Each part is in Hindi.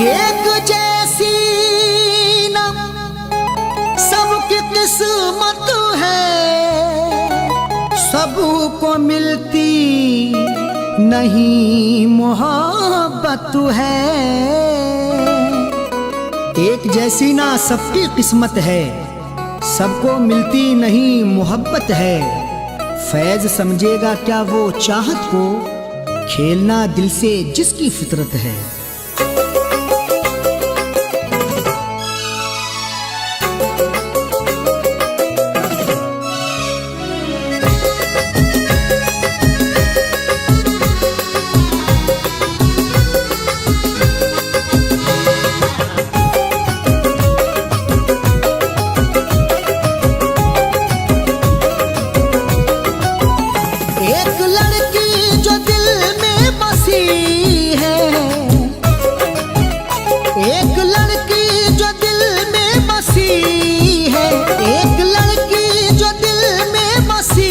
एक जैसी न सबकी किस्मत है, सबको मिलती नहीं मोहब्बत है। एक जैसी ना सबकी किस्मत है, सबको मिलती नहीं मोहब्बत है। फैज समझेगा क्या वो चाहत को, खेलना दिल से जिसकी फितरत है। एक लड़की जो दिल में बसी है, एक लड़की जो दिल में बसी है, एक लड़की जो दिल में बसी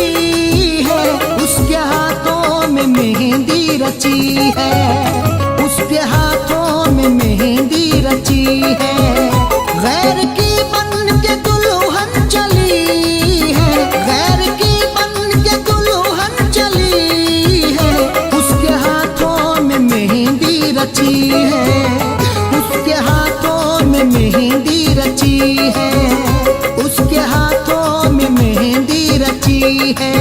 है, उसके हाथों में मेहंदी रची है, उसके हाथों में मेहंदी रची है। गैर की बन के दुल्हन चली है, गैर की बन के दुल्हन चली है, उसके हाथों में मेहंदी रची है, उसके हाथों में मेहंदी रची है, उसके हाथों में मेहंदी रची है।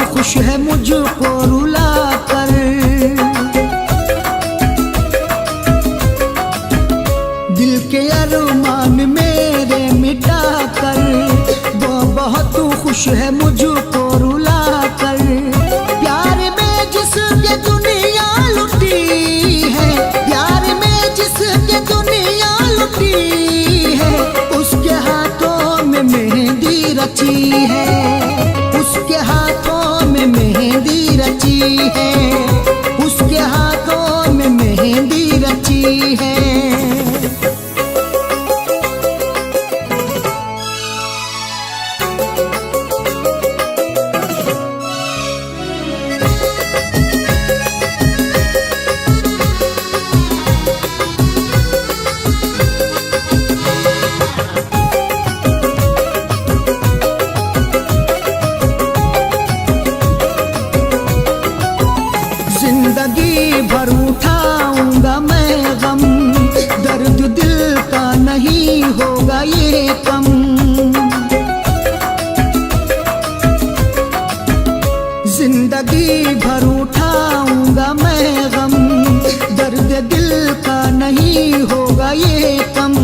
खुश है मुझको रुला कर, दिल के अरमान मेरे मिटा कर, वो बहुत खुश है मुझको रुला कर। प्यार में जिसके दुनिया लुटी है, प्यार में जिसके दुनिया लुटी है, उसके हाथों में मेहंदी रची है, उसके हाथों में मेहंदी रची है, उसके हाथों में मेहंदी रची है। जिंदगी भर उठाऊंगा मैं गम, दर्द दिल का नहीं होगा ये कम। जिंदगी भर उठाऊंगा मैं गम, दर्द दिल का नहीं होगा ये कम।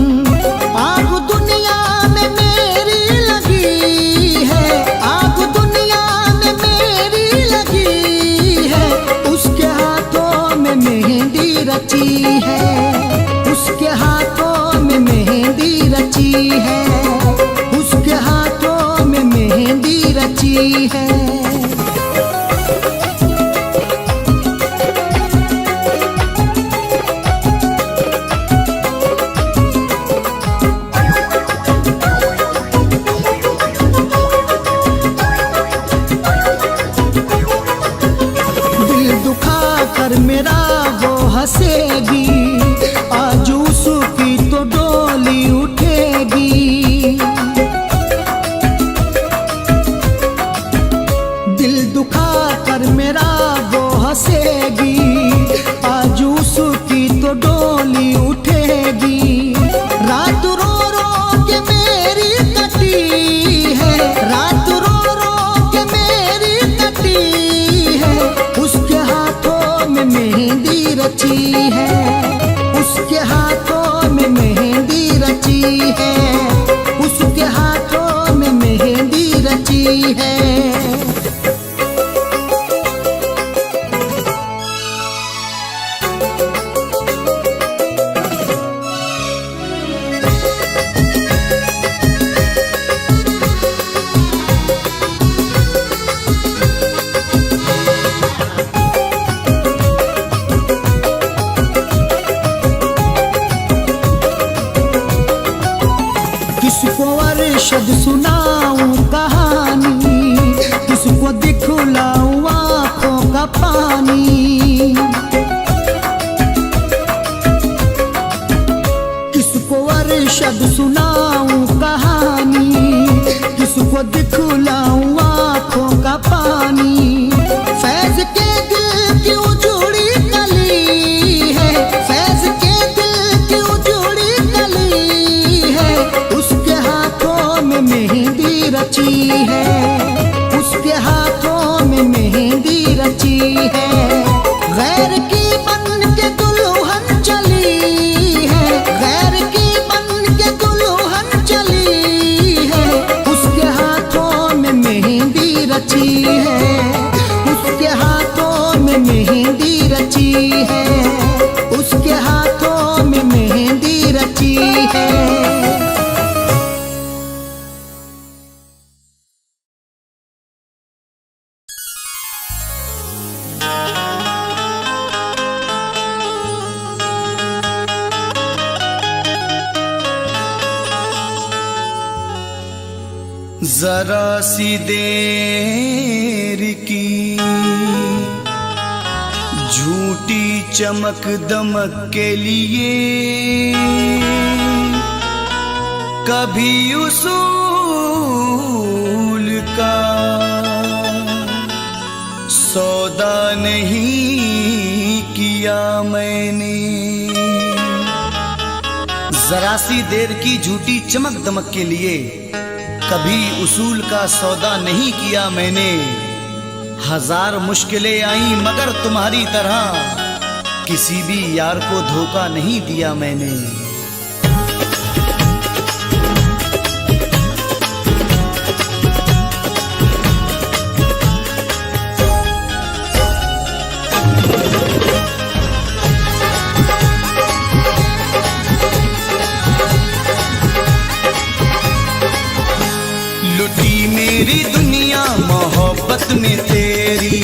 आग दुनिया में मेरी लगी है, आग दुनिया में मेरी लगी है, उसके हाथों में मेहंदी रची है, उसके हाथों में मेहंदी रची है, उसके हाथों में मेहंदी रची है। कर मेरा वो हंसेगी, आज उसकी तो डोली उठेगी। दिल दुखा कर मेरा वो हंसेगी, आज उसकी तो डोली उठेगी। रात रो रो के मेरी कटी है, रात रो रो के मेरी कटी है, उसके हाथों में मेहंदी रची है, उसके हाथों में मेहंदी रची है, उसके हाथों में मेहंदी रची है। पानी। फैज के दिल की उजड़ी कली है, फैज के दिल की उजड़ी कली है, उसके हाथों में मेहंदी रची है, उसके हाथों में मेहंदी रची है। गैर की बन के दुल्हन चली है, गैर की बन के दुल्हन चली है, उसके हाथों में मेहंदी रची है, उसके हाथों में मेहंदी रची है, उसके हाथों में मेहंदी रची है। जरा सी देर की झूठी चमक दमक के लिए कभी उसूल का सौदा नहीं किया मैंने। जरा सी देर की झूठी चमक दमक के लिए कभी उसूल का सौदा नहीं किया मैंने। हजार मुश्किलें आई मगर तुम्हारी तरह किसी भी यार को धोखा नहीं दिया मैंने। लुटी मेरी दुनिया मोहब्बत में तेरी,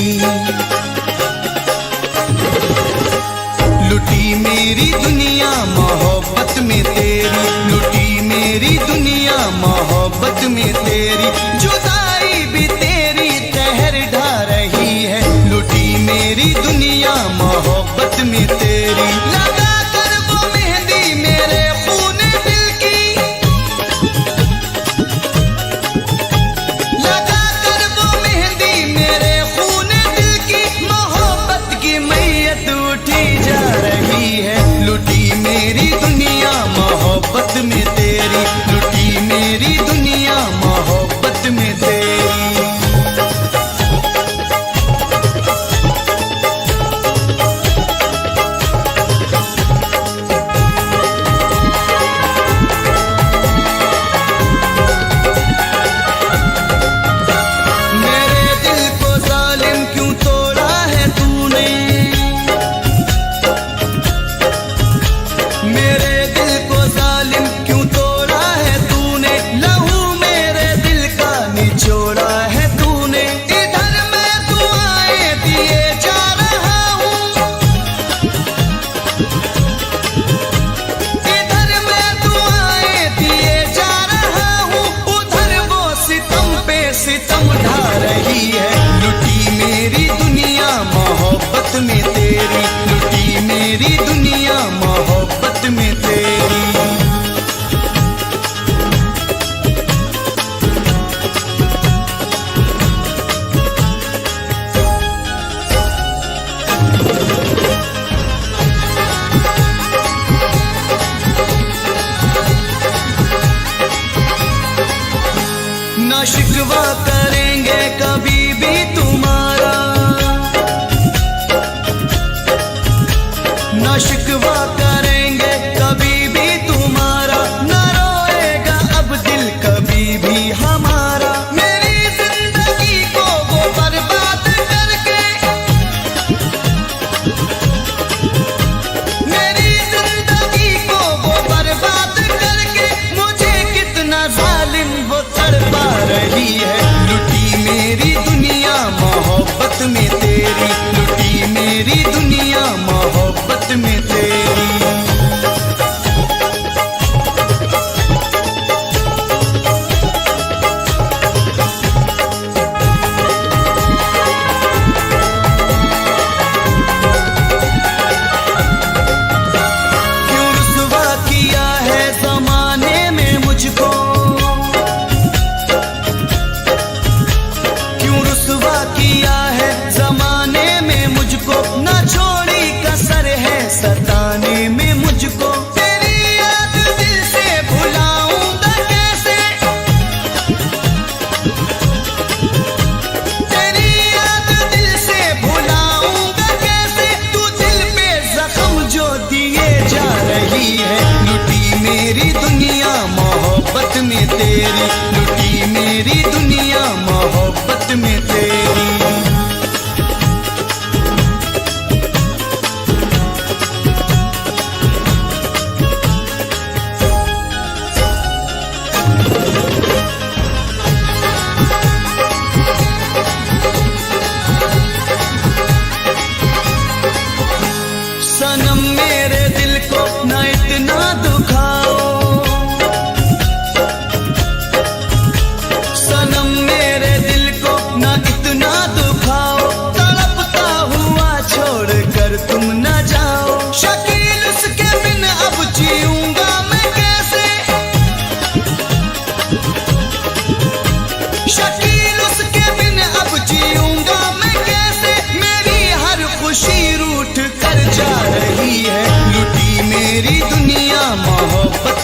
लुटी मेरी दुनिया मोहब्बत में तेरी, लुटी मेरी दुनिया मोहब्बत में तेरी। जुदाई भी तेरी कहर ढा रही है, लुटी मेरी दुनिया मोहब्बत में तेरी। लगा कर वो मेहंदी मेरे खून दिल की, लगा कर वो मेहंदी मेरे खून दिल की। मोहब्बत की मैयत उठी जा रही है, लुटी मेरी दुनिया मोहब्बत में तेरी, लुटी मेरी दुनिया मोहब्बत में तेरी। सितम ढा रही है, लुटी मेरी दुनिया मोहब्बत में तेरी, लुटी मेरी दुनिया मोहब्बत में तेरी। ना शिकवा करेंगे कभी भी तुम्हारा, ना शिकवा करेंगे कभी भी तुम्हारा, ना रोएगा अब दिल कभी भी हमारा। मेरी जिंदगी को वो बर्बाद करके, मेरी जिंदगी को वो बर्बाद करके, मुझे कितना जालिम वो तड़पा रही है। लुटी मेरी दुनिया मोहब्बत में तेरी, लुटी मेरी दुनिया मोहब्बत में तेरी। क्यों रुसवा किया है ज़माने में मुझको, क्यों रुसवा की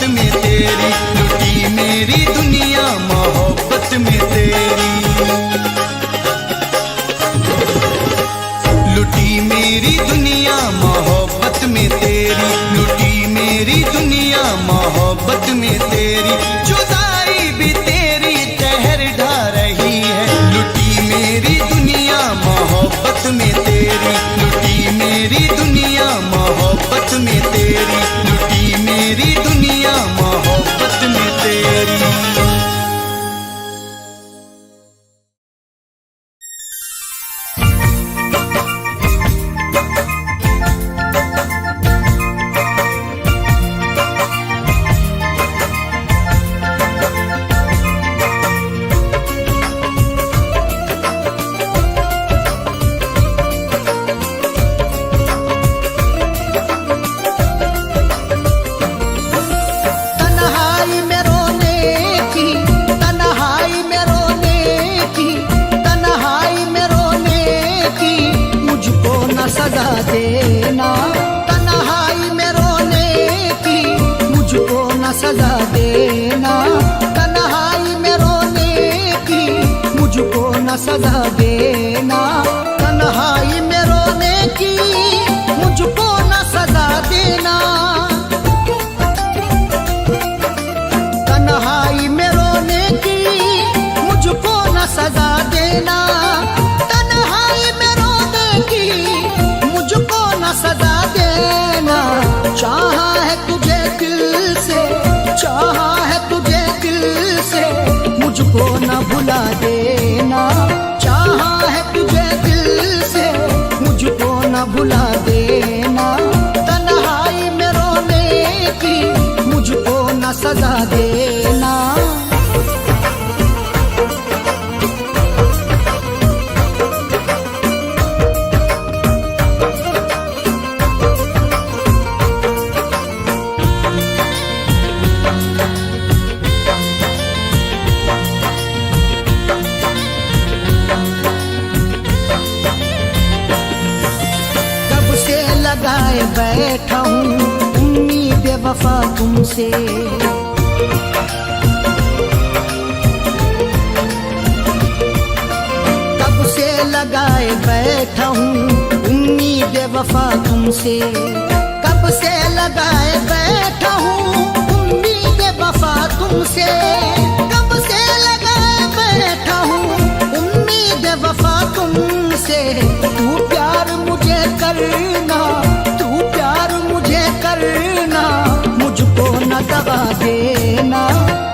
में तेरी, लुटी मेरी दुनिया मोहब्बत में तेरी। लुटी मेरी दुनिया मोहब्बत में तेरी, लुटी मेरी दुनिया मोहब्बत में तेरी। जुदाई भी तेरी कहर ढा रही है, लुटी मेरी दुनिया मोहब्बत में तेरी, लुटी मेरी दुनिया मोहब्बत में तेरी, लुटी मेरी दुनिया मोहब्बत में तेरी। सजा देना, तन्हाई में रोने की मुझको न सजा देना, तन्हाई में रोने की मुझको न सजा देना। तन्हाई में रोने की मुझको न सजा देना, तन्हाई में रोने की मुझको न सजा देना। चाहा है तुझे दिल से, चाहा है तुझे दिल से, मुझको न भुला देना। चाहा है तुझे दिल से, मुझको न भुला देना। तन्हाई में रोने की मुझको न सजा देना। लगाए बैठा हूँ उम्मीद वफा तुमसे, कब से लगाए बैठा हूँ उम्मीद वफा तुमसे, कब से लगाए बैठा हूँ उम्मीद वफा तुमसे, कब से लगाए बैठा हूँ उम्मीद वफा तुमसे। तू प्यार मुझे करना, तू प्यार मुझे करना, मुझको न दगा देना।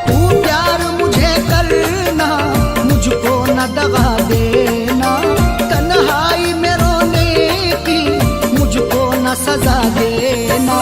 तू प्यार मुझे करना, मुझको न दगा देना। तन्हाई में रोने की मुझको न सजा देना।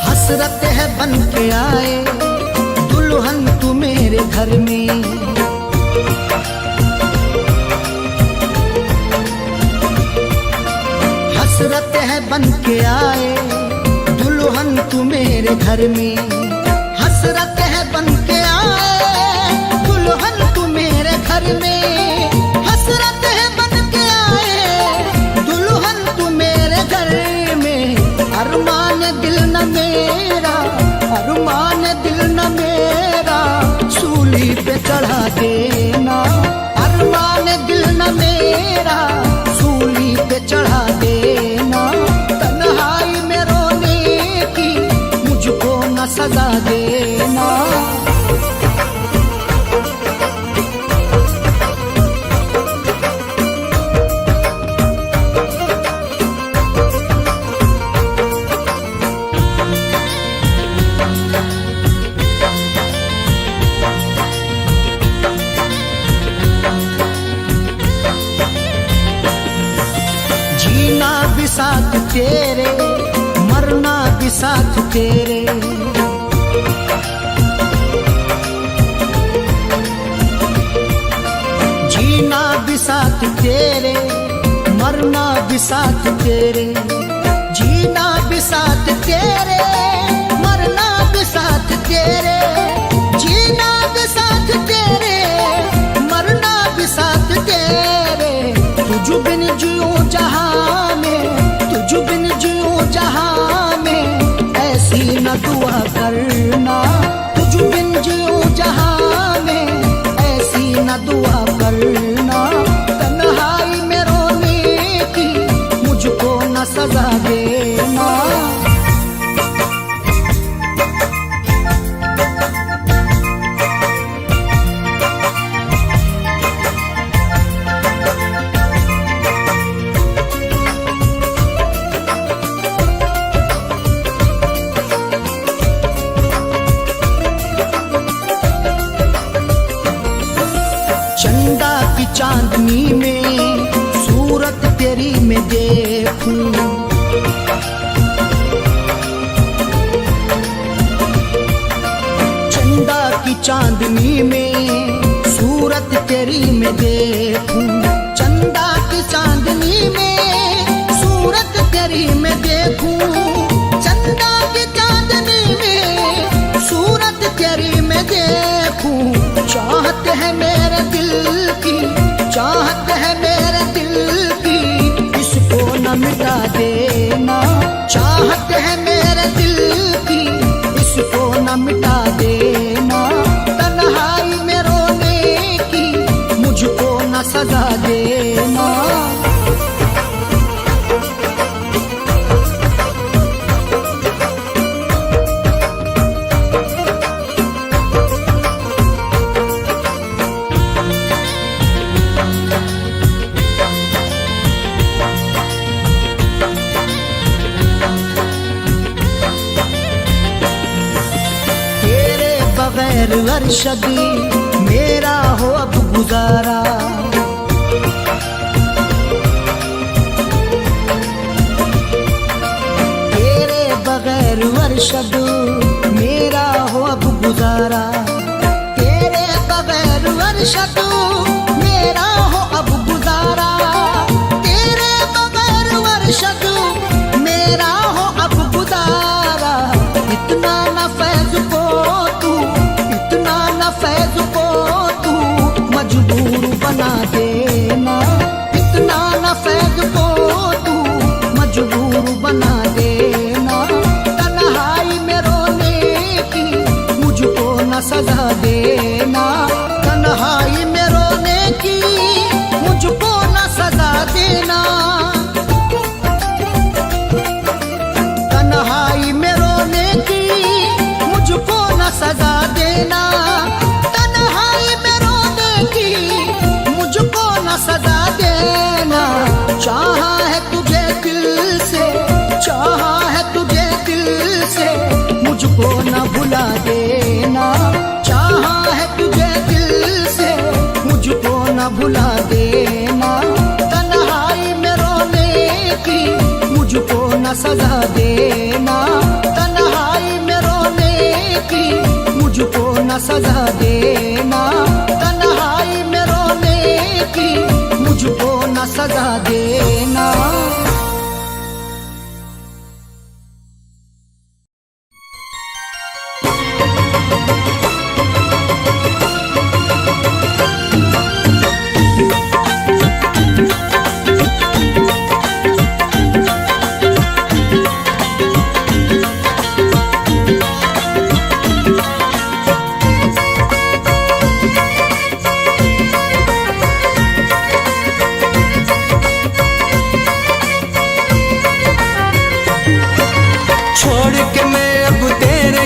हसरत है बन के आए दुल्हन तू मेरे घर में, हसरत है बन के आए दुल्हन तू मेरे घर में, हसरत है बन के आए दुल्हन तू मेरे घर में, हसरत है बन के आए दुल्हन तू मेरे घर में। अरमान दिल न मेरा, अरमान दिल न मेरा, सूली पे चढ़ा देना। अरमान दिल न मेरा, सूली पे चढ़ा देना। तन्हाई में रोने की मुझको न सजा देना। जीना भी साथ तेरे, मरना भी साथ तेरे, जीना भी साथ तेरे, मरना भी साथ तेरे, जीना भी साथ तेरे, मरना भी साथ तेरे, जीना भी साथ तेरे, मरना भी साथ तेरे। तुझ बिन जियूं जहां में, तुझ बिन जियूं जहां में, ऐसी न दुआ करना। तुझ बिन जियूं जहां में, ऐसी न दुआ करना। तन्हाई में रोने की मुझको न सजा देना। चंदा की चांदनी में सूरत तेरी मैं देखूं, चंदा की चांदनी में सूरत तेरी मैं देखूं, चंदा की चांदनी में सूरत तेरी मैं देखूं, चंदा की चांदनी में सूरत तेरी मैं देखूं। चाहत है मेरे दिल की, चाहत है मेरे दिल की, इसको न मिटा देना। चाहत है मेरे दिल की, इसको न मिटा देना। तन्हाई में रोने की मुझको न सजा देना। बगैर अरशद मेरा हो अब गुजारा, तेरे बगैर अरशद मेरा हो अब गुजारा, तेरे बगैर अरशद मेरा हो अब गुजारा, तेरे बगैर अरशद मेरा हो अब गुजारा। इतना न फैज़ को तू, इतना न फैज़ को तू मजबूर बना देना। इतना न फैज़ को तू मजबूर बना देना। तन्हाई में रोने की मुझको न सजा देना। तन्हाई में रोने की मुझको न सजा देना। तन्हाई में रोने की मुझको न सजा देना। तन्हाई में रोने की मुझको न सजा देना। चाहा है तुझे दिल से, चाहा है तुझे दिल से, मुझको न भुला देना। चाहा है तुझे दिल से, मुझको न भुला देना। तन्हाई में रोने की मुझको न सजा देना। तन्हाई में रोने की मुझको न सजा देना। तन्हाई में रोने की मुझको न सजा देना।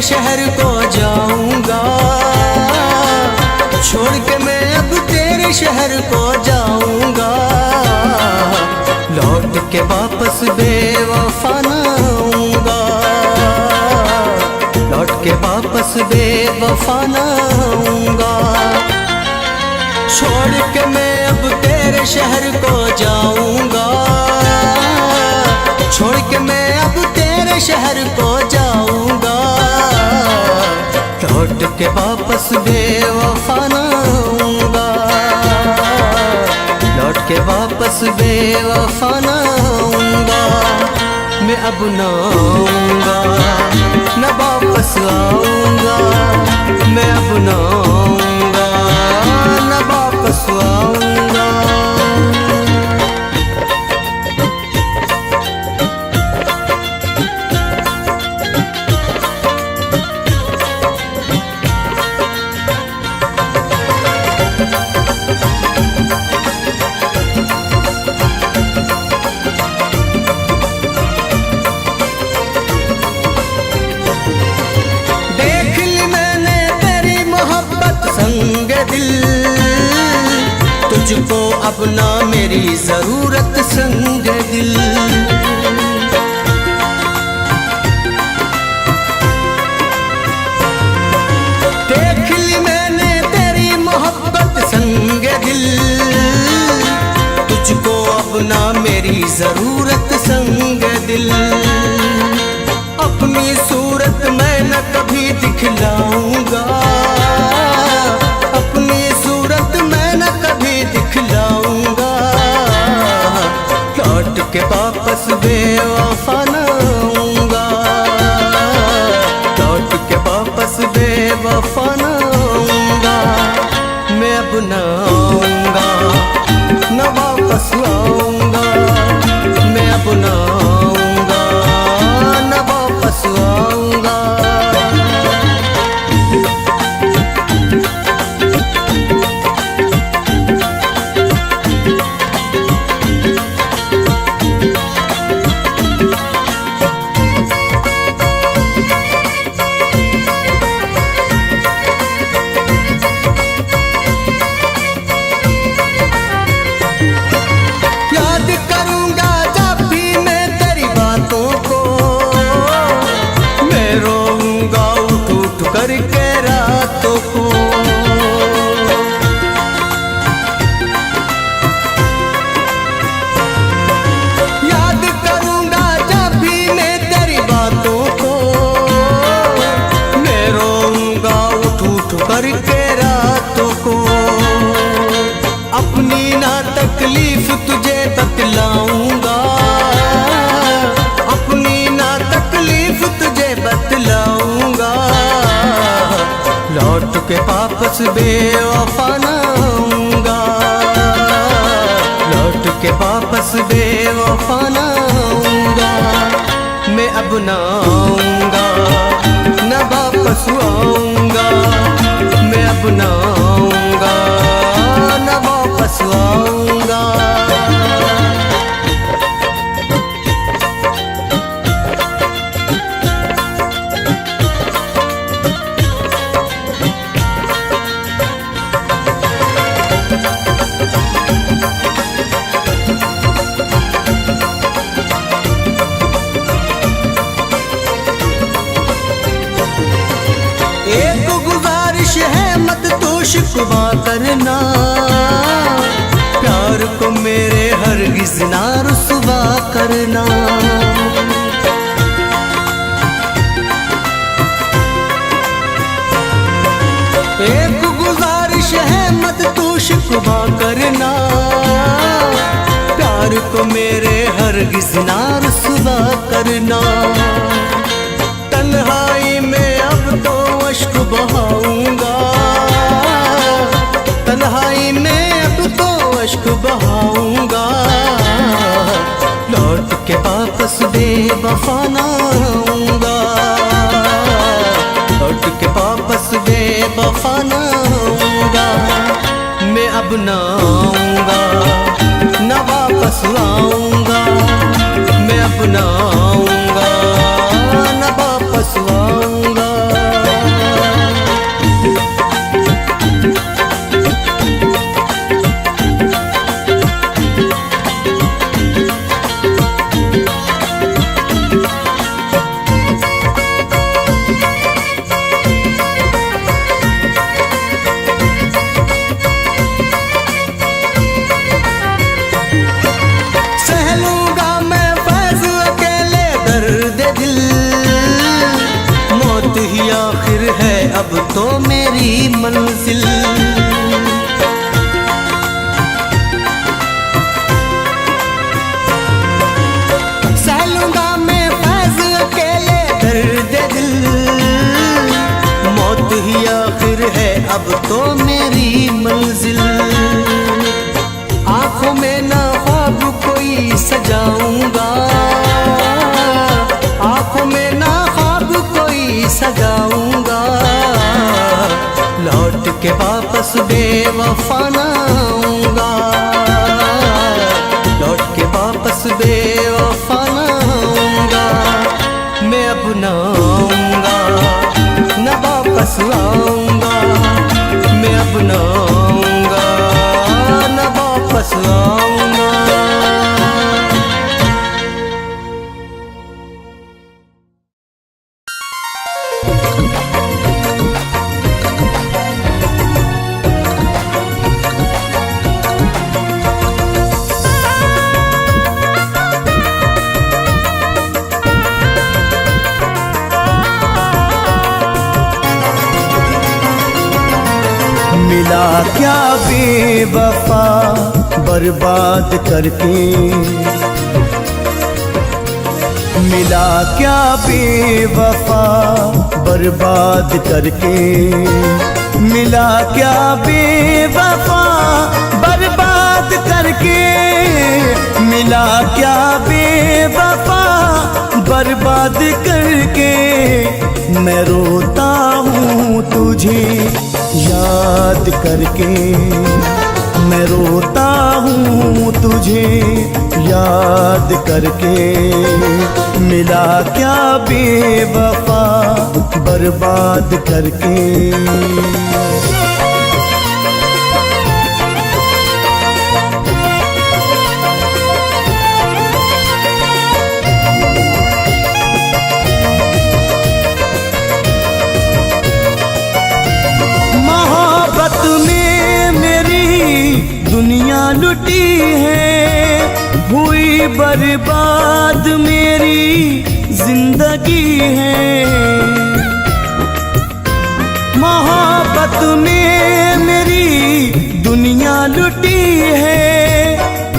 शहर को जाऊंगा, छोड़ के मैं अब तेरे शहर को जाऊंगा। लौट के वापस बेवफा ना आऊंगा, लौट के वापस बेवफा ना आऊंगा। छोड़ के मैं अब तेरे शहर को जाऊंगा, छोड़ के मैं अब तेरे शहर को जाऊंगा। लौट के वापस बेवफा ना आऊंगा, लौट के वापस वापस बेवफा न आऊंगा, मैं अब न आऊंगा, न वापस आऊंगा, मैं अब न आऊंगा, न वापस आऊंगा। देख ली मैंने तेरी मोहब्बत संग दिल, तुझको अब ना मेरी जरूरत संग दिल। देख ली मैंने तेरी मोहब्बत संग दिल, तुझको अब ना मेरी जरूरत संग दिल। अपनी सूरत मैं न कभी दिखलाऊंगा, अपनी सूरत मैं न कभी दिखलाऊंगा, लौट के वापस बेवफा न आऊंगा, लौट के वापस बेवफा न आऊंगा, मैं अब न आऊंगा, न वापस आऊंगा, मैं अब न आऊंगा, न वापस आऊंगा। याद करूंगा जब भी मैं तेरी बातों को, मैं रोऊंगा उठ उठ करके रातों को। याद करूंगा जब भी मैं तेरी बातों को, मैं रोऊंगा उठ उठ करके रातों को। अपनी ना तकलीफ तुझे बतलाऊंगा, अपनी ना तकलीफ तुझे बतलाऊंगा, लौट के वापस बेवफा न आऊंगा, लौट के वापस बेवफा न आऊंगा, मैं अब न आऊंगा, न वापस आऊंगा, मैं अब न आऊंगा, न वापस आऊंगा। एक गुजारिश है मत तू शिकवा करना, प्यार को मेरे हरगिज़ ना रुसवा करना। एक गुजारिश है मत तू शिकवा करना, प्यार को मेरे हरगिज़ ना रुसवा करना। तन्हाई में अब तो अश्क बहाऊंगा, तन्हाई में अब तो अश्क बहाऊंगा, लौट के वापस बेवफा न आऊंगा, लौट के वापस बेवफा न आऊंगा, मैं अब न आऊंगा, न वापस आऊंगा, मैं अब न आऊंगा, न वापस आऊंगा। सहलूंगा मैं फैज़ अकेले ही आखिर है अब तो मेरी मंजिल। आंखों में ना ख्वाब कोई सजाऊंगा, आंखों में ना ख्वाब कोई सजाऊंगा, लौट के वापस बेवफा ना आऊंगा, लौट के वापस बेवफा ना आऊंगा। मैं अब ना आऊंगा, न वापस आऊंगा, मैं अब ना आऊंगा, न वापस आऊंगा। मिला क्या बेवफा बर्बाद करके, मिला क्या बेवफा बर्बाद करके, मिला क्या बेवफा बर्बाद करके, मिला क्या बेवफा बर्बाद करके। मैं रोता हूँ तुझे याद करके, मैं रोता हूँ तुझे याद करके। मिला क्या बेवफा बर्बाद करके। दुनिया लुटी है, हुई बर्बाद मेरी जिंदगी है। मोहब्बत में मेरी दुनिया लुटी है,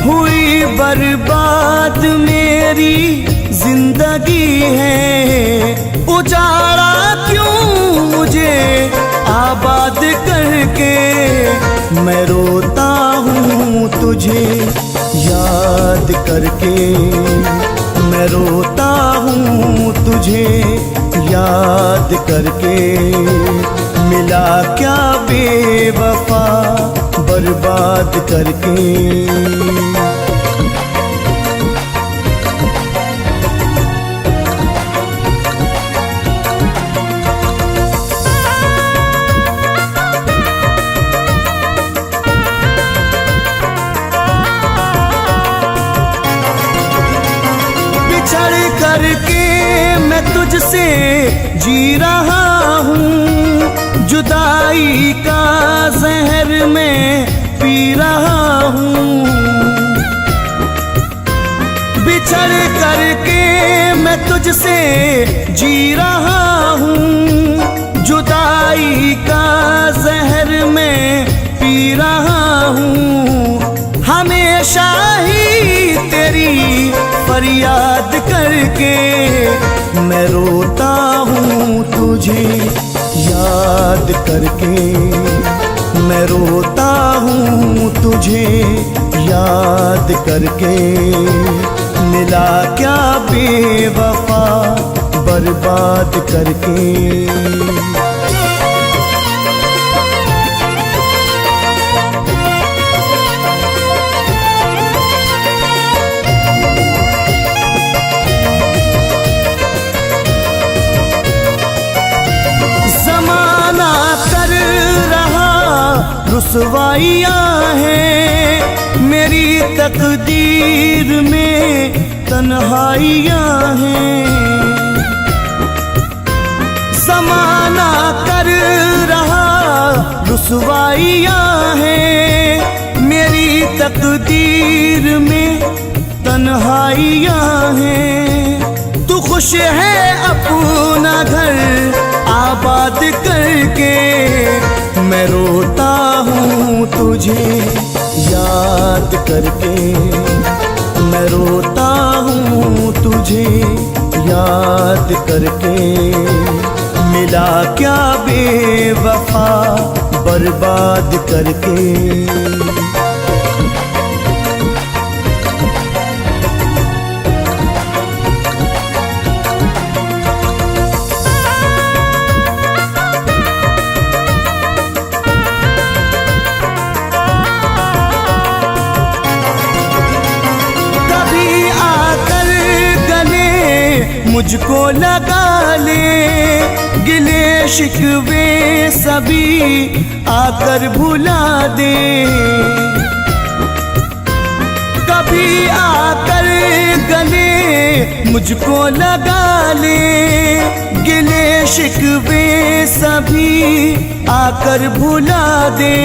हुई बर्बाद मेरी जिंदगी है। उजाड़ा क्यों मुझे आबाद करके, मैं रोता हूँ तुझे याद करके, मैं रोता हूँ तुझे याद करके। मिला क्या बेवफा बर्बाद करके। करके मैं तुझसे जी रहा हूँ, जुदाई का जहर मैं पी रहा हूँ। बिछड़ करके मैं तुझसे जी रहा हूँ, जुदाई का जहर मैं पी रहा हूँ। हमेशा ही तेरी फरियाद करके मैं रोता हूँ तुझे याद करके, मैं रोता हूँ तुझे याद करके। मिला क्या बेवफा बर्बाद करके। रुसवाइयाँ हैं मेरी तकदीर में, तन्हाइयाँ हैं। ज़माना कर रहा रुसवाइयाँ हैं मेरी तकदीर में, तन्हाइयाँ हैं। तू खुश है अपना घर आबाद करके, मैं रोता हूँ तुझे याद करके, मैं रोता हूँ तुझे याद करके। मिला क्या बेवफा बर्बाद करके। मुझको लगा ले गिले शिकवे सभी आकर भुला दे। कभी आकर गले मुझको लगा ले गिले शिकवे सभी आकर भुला दे।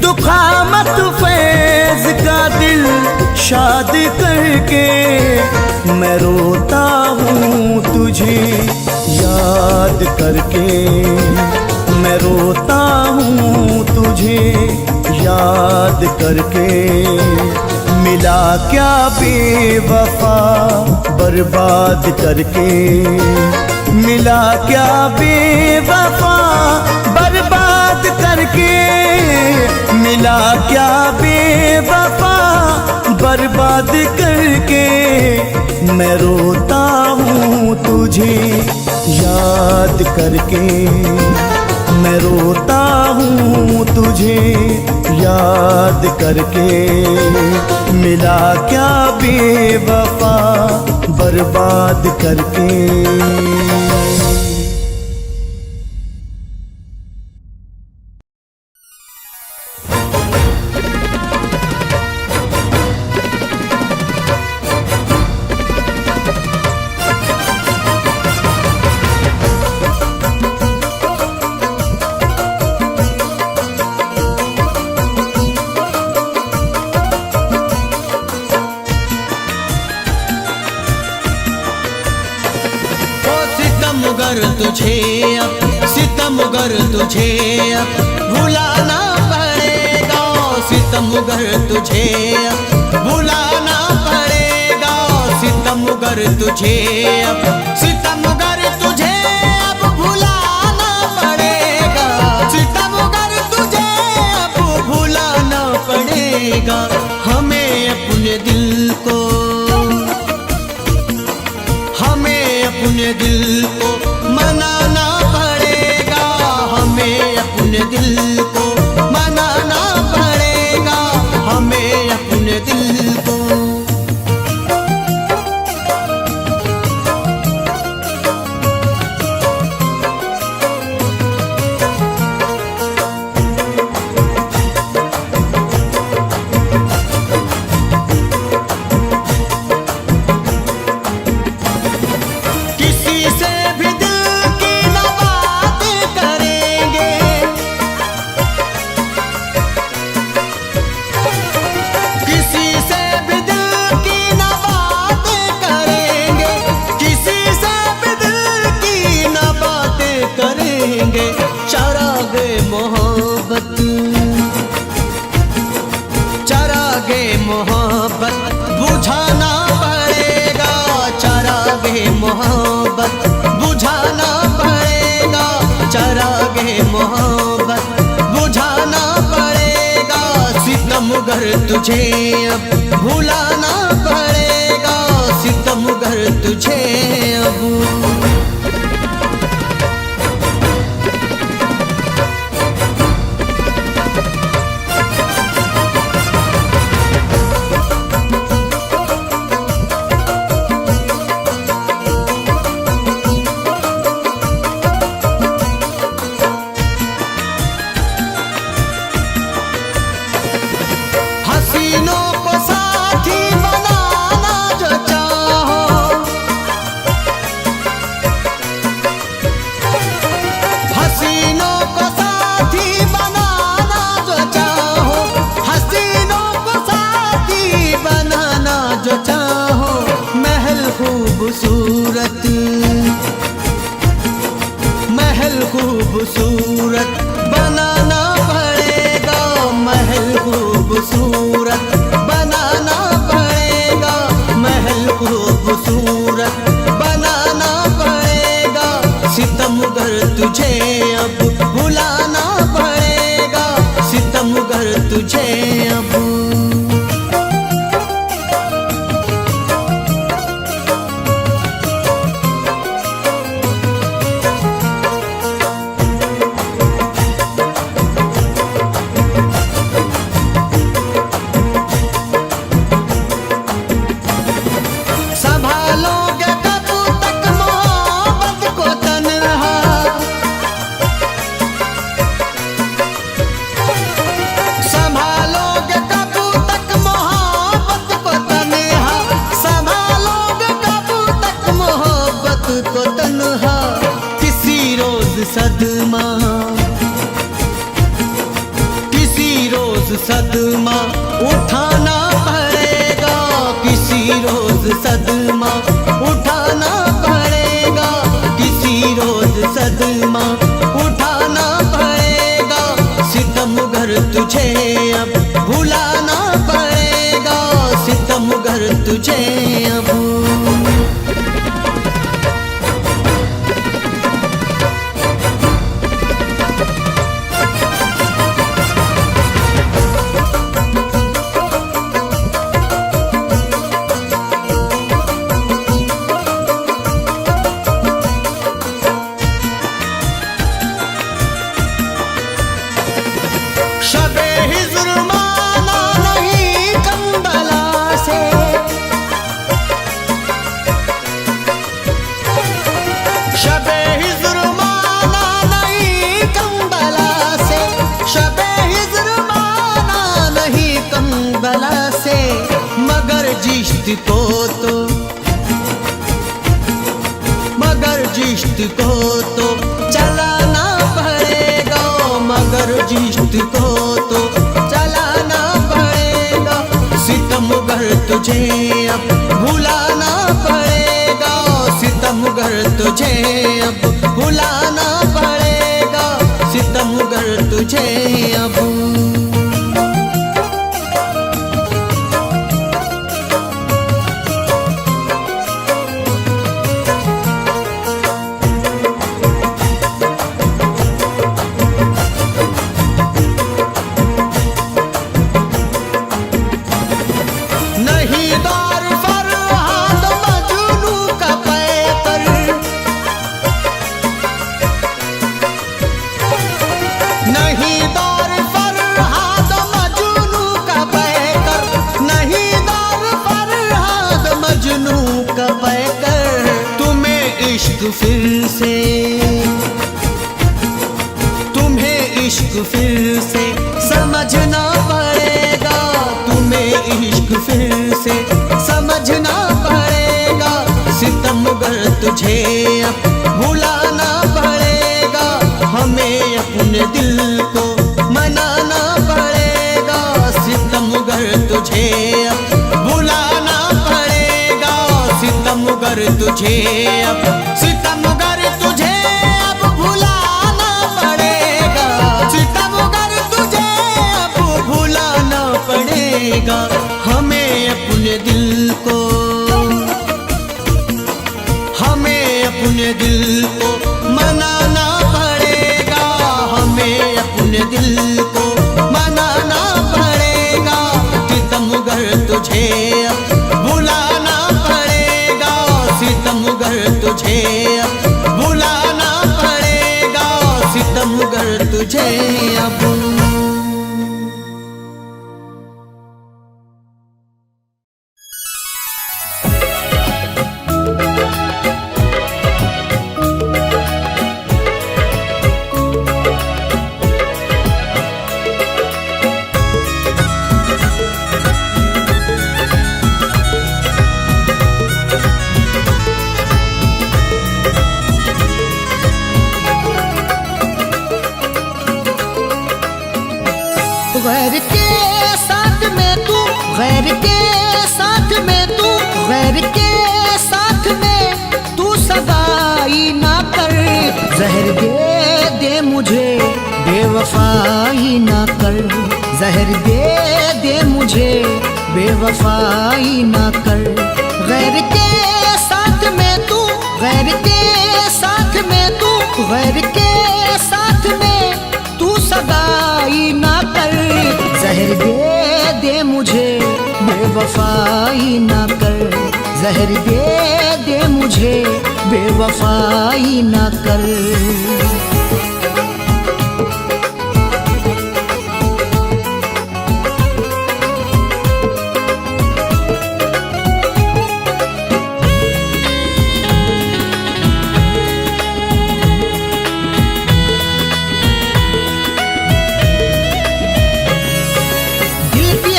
दुखा मत फैज का दिल शाद करके मैं रोता हूँ तुझे याद करके। मैं रोता हूँ तुझे याद करके। मिला क्या बेवफा बर्बाद करके। मिला क्या बेवफा बर्बाद करके। मिला क्या बेवफा बर्बाद करके। मैं रोता हूँ तुझे याद करके। मैं रोता हूँ तुझे याद करके। मिला क्या बेवफा बर्बाद करके। सितमगर तुझे अब भुलाना पड़ेगा। सितमगर तुझे अब भुलाना पड़ेगा। सितमगर तुझे अब सितमगर तुझे अब भुलाना पड़ेगा। सितमगर तुझे अब भुलाना पड़ेगा। हमें अपने दिल को मनाना पड़ेगा। हमें अपने दिल को मनाना पड़ेगा। हमें अपने दिल को। चरागे मोहब्बत बुझाना पड़ेगा। चरागे मोहब्बत बुझाना पड़ेगा। चरागे मोहब्बत बुझाना पड़ेगा। सितमगर तुझे अब भुलाना पड़ेगा। सितमगर तुझे अब। हसीनों को साथी बनाना जो चाहो। हसीनों को साथी बनाना जो चाहो। हसीनों को साथी बनाना जो चाहो। महल खूबसूरत महल खूबसूरत बनाना पड़ेगा। महल खूबसूरत बनाना पड़ेगा। महल खूबसूरत बनाना पड़ेगा। सितमगर रोज सदमा उठाना पड़ेगा, किसी रोज सदमा उठाना पड़ेगा, किसी रोज सदमा उठाना पड़ेगा। सितमगर तुझे अब भुलाना पड़ेगा, सितमगर तुझे अब। शबे हिज्र माना नहीं कंबला से, शबे हिज्र माना नहीं कंबला से, शबे हिज्र माना नहीं कंबला से। मगर जिश्त को तो, मगर जिश्त को तो चलाना पड़ेगा, मगर जिश्त को तो चलाना पड़ेगा। सितमगर तुझे अब भुलाना पड़ेगा, सितमगर तुझे अब भुलाना पड़ेगा, सितमगर तुझे अब। नहीं दार फरहाद मजनू का पैकर, नहीं दार फरहाद मजनू का पैकर, नहीं दार फरहाद मजनू का पैकर। तुम्हें इश्क फिर से, तुम्हें इश्क फिर से समझना पड़ेगा, तुम्हें इश्क फिर से समझना पड़ेगा। सितमगर तुझे अब भुलाना पड़ेगा, हमें अपने दिल को मनाना पड़ेगा। सितमगर तुझे अब भुलाना पड़ेगा, सितमगर तुझे अब, सितमगर तुझे अब भुलाना पड़ेगा, सितमगर तुझे अब भुलाना पड़ेगा। हमें अपने दिल को, हमें अपने दिल को मनाना पड़ेगा, हमें अपने दिल को मनाना पड़ेगा। सितमगर तुझे अब भुलाना पड़ेगा, सितमगर तुझे अब भुलाना पड़ेगा, सितमगर तुझे अब। गैर के साथ में तू, गैर के साथ में तू, गैर के साथ में तू सगाई ना कर। जहर दे दे मुझे बेवफाई ना कर, जहर दे दे मुझे बेवफाई ना कर। गैर के साथ में तू, गैर के साथ में तू, गैर के साथ में तू सगाई ना कर। जहर दे दे मुझे बेवफाई ना कर, जहर दे दे मुझे बेवफाई ना कर।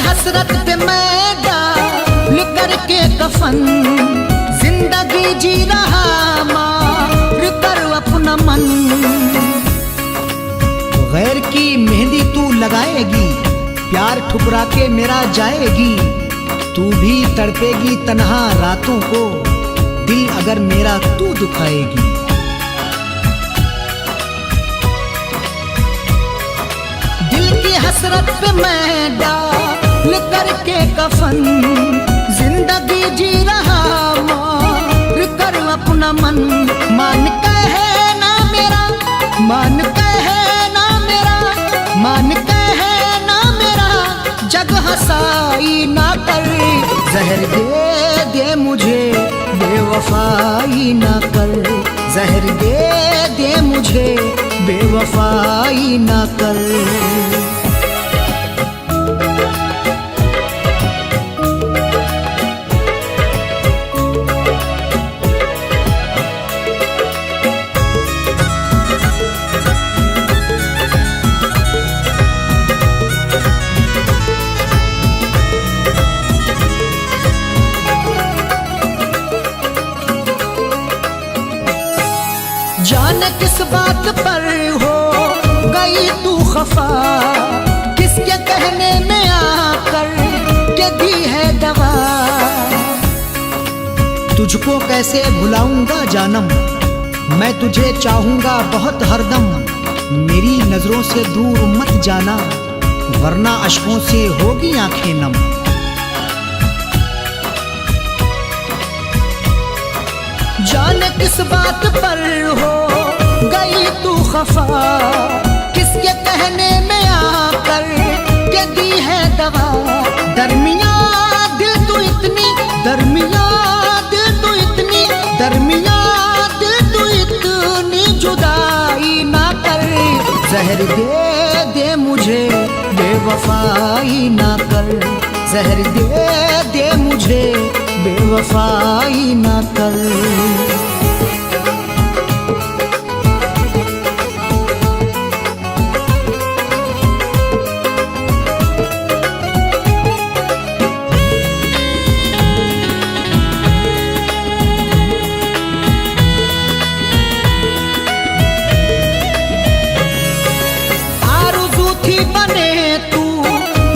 हसरत पे मैं डाल करके कफन जिंदगी जी रहा मार कर अपना मन। गैर की मेहंदी तू लगाएगी प्यार ठुकरा के मेरा जाएगी, तू भी तड़पेगी तन्हा रातों को, दिल अगर मेरा तू दुखाएगी। दिल की हसरत पे मैं डाल करके कफन, जिंदगी जी रहा मार कर अपना मन। मान कहे ना मेरा, मान कहे ना मेरा, मान कहे ना मेरा, जग हंसाई ना कर। जहर दे दे मुझे बेवफाई ना कर, जहर दे दे मुझे बेवफाई ना कर। जाने किस बात पर हो गई तू खफा, किसके कहने में आकर के दी है दवा। तुझको कैसे भुलाऊंगा जानम, मैं तुझे चाहूंगा बहुत हरदम। मेरी नजरों से दूर मत जाना, वरना अश्कों से होगी आंखें नम। जाने किस बात पर हो गई तू खफा, किसके कहने में आकर के दी है दवा। दरमिया दिल तू इतनी, दरमिया दिल तू इतनी, दरमिया दिल तू इतनी जुदाई ना कर। जहर दे दे मुझे बेवफाई ना कर, जहर दे दे मुझे बेवफाई ना कर। आरज़ू थी बने तू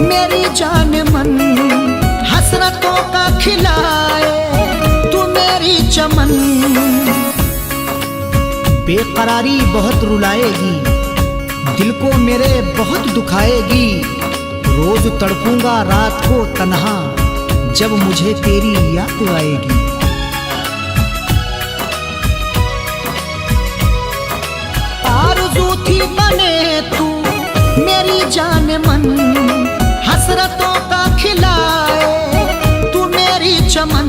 मेरी जान मन, हसरतों का खिलाए तू मेरी चमन। बेकरारी बहुत रुलाएगी, दिल को मेरे बहुत दुखाएगी। रोज तड़पूंगा रात को तन्हा, जब मुझे तेरी याद आएगी। आरज़ू थी बने तू मेरी जान मन, हसरतों का खिलाए तू मेरी चमन।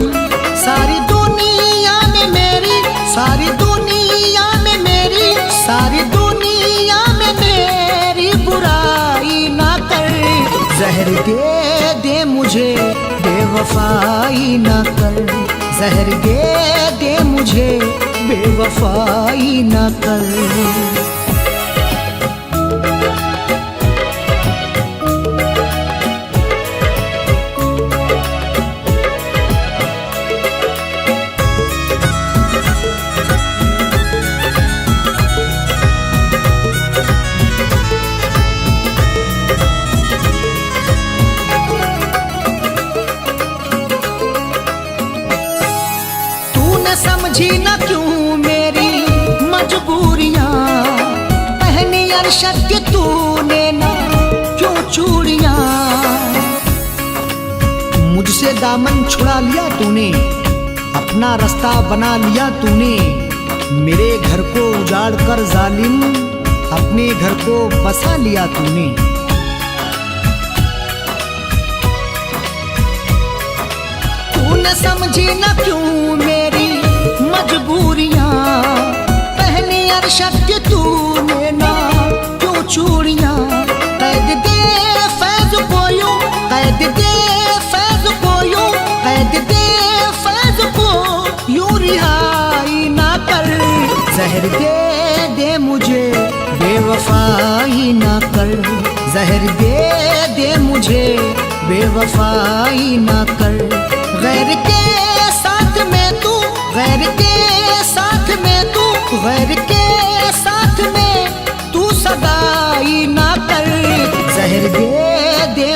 सारी दुनिया में मेरी, सारी दुनिया में मेरी, सारी दुनिया में मेरी बुराई ना कर। जहर दे दे मुझे बेवफाई ना कर, जहर दे दे मुझे बेवफाई ना कर। समझी न क्यों मेरी मजबूरियां, पहनी अरशद की तूने ना क्यों चूड़ियां। मुझसे दामन छुड़ा लिया तूने, अपना रास्ता बना लिया तूने। मेरे घर को उजाड़ कर जालिम अपने घर को बसा लिया तूने। तूने समझी न क्यों मेरी मजबूरियां, पहनी अरशद की तूने ना क्यों चूड़ियां। कैद दे फैज को यूं, कैद दे फैज को यूं, कैद दे फैज को यूं रिहाई ना कर। जहर दे दे मुझे बेवफाई ना कर, जहर दे दे मुझे बेवफाई ना कर। गैर के साथ में तू, गैर के साथ में तू, गैर के साथ में तू सगाई ना कर। जहर दे दे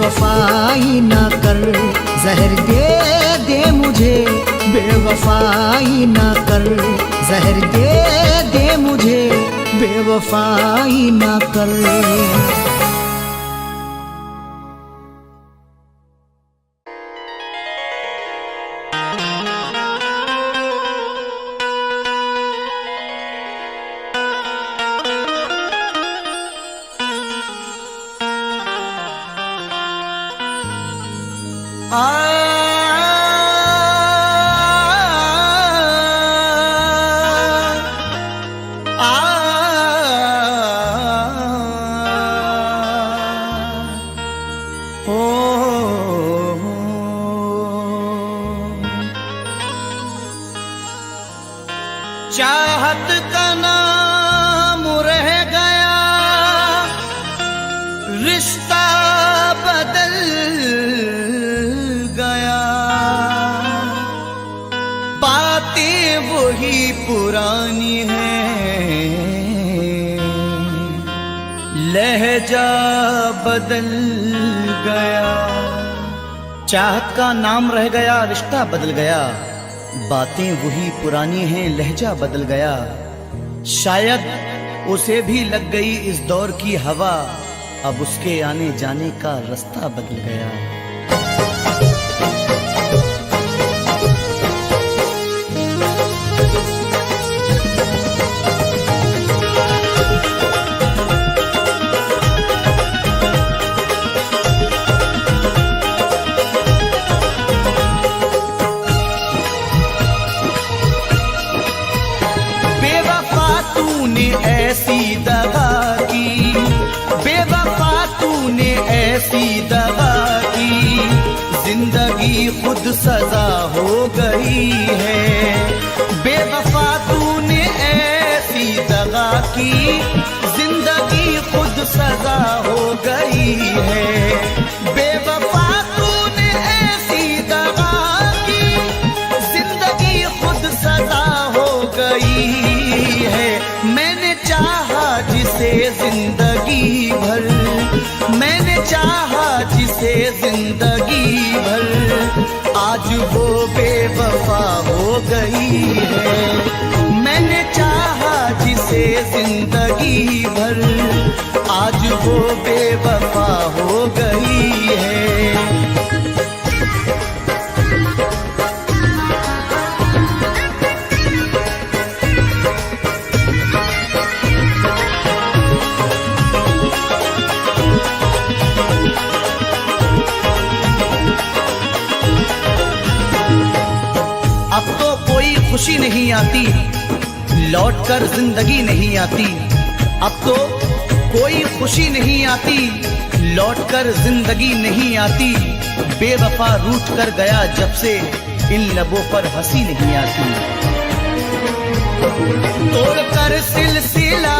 बेवफाई ना कर, जहर दे दे मुझे, बेवफाई ना कर, जहर दे दे मुझे, बेवफाई ना कर। चाहत का नाम रह गया, रिश्ता बदल गया, बातें वही पुरानी हैं, लहजा बदल गया। चाहत का नाम रह गया, रिश्ता बदल गया, बातें वही पुरानी हैं, लहजा बदल गया। शायद उसे भी लग गई इस दौर की हवा, अब उसके आने जाने का रास्ता बदल गया। ऐसी दगा की, बेवफा तूने ऐसी दगा की, जिंदगी खुद सजा हो गई है। बेवफा तूने ऐसी दगा की, जिंदगी खुद सजा हो गई है। बेवफा तूने ऐसी दगा की, जिंदगी खुद सजा हो गई है। मैंने चाहा जिसे जिंदगी भर, मैंने चाहा जिसे जिंदगी भर, आज वो बेवफा हो गई है। मैंने चाहा जिसे जिंदगी भर, आज वो बेवफा हो गई है। अब तो कोई खुशी नहीं आती, लौटकर जिंदगी नहीं आती। अब तो कोई खुशी नहीं आती, लौटकर जिंदगी नहीं आती। बेवफा रूठ कर गया जब से, इन लबों पर हंसी नहीं आती। तोड़कर सिलसिला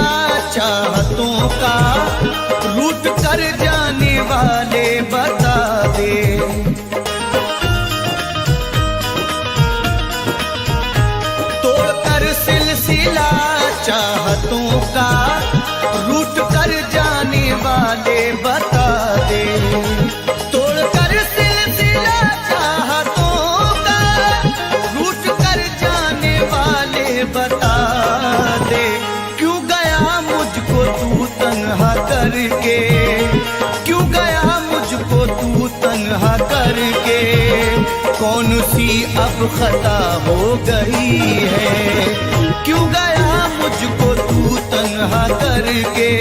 चाहतों का, रूठ कर जाने वाले बता दे। सिलसिला चाहतों का, रूठ कर जाने वाले बता दे। तोड़कर सिलसिला चाहतों का, रूठ कर जाने वाले बता दे। क्यों गया मुझको तू तन्हा करके, क्यों गया मुझको तू तन्हा करके। कौन सी अब खता हो गई है, क्यों गया मुझको तू तन्हा करके।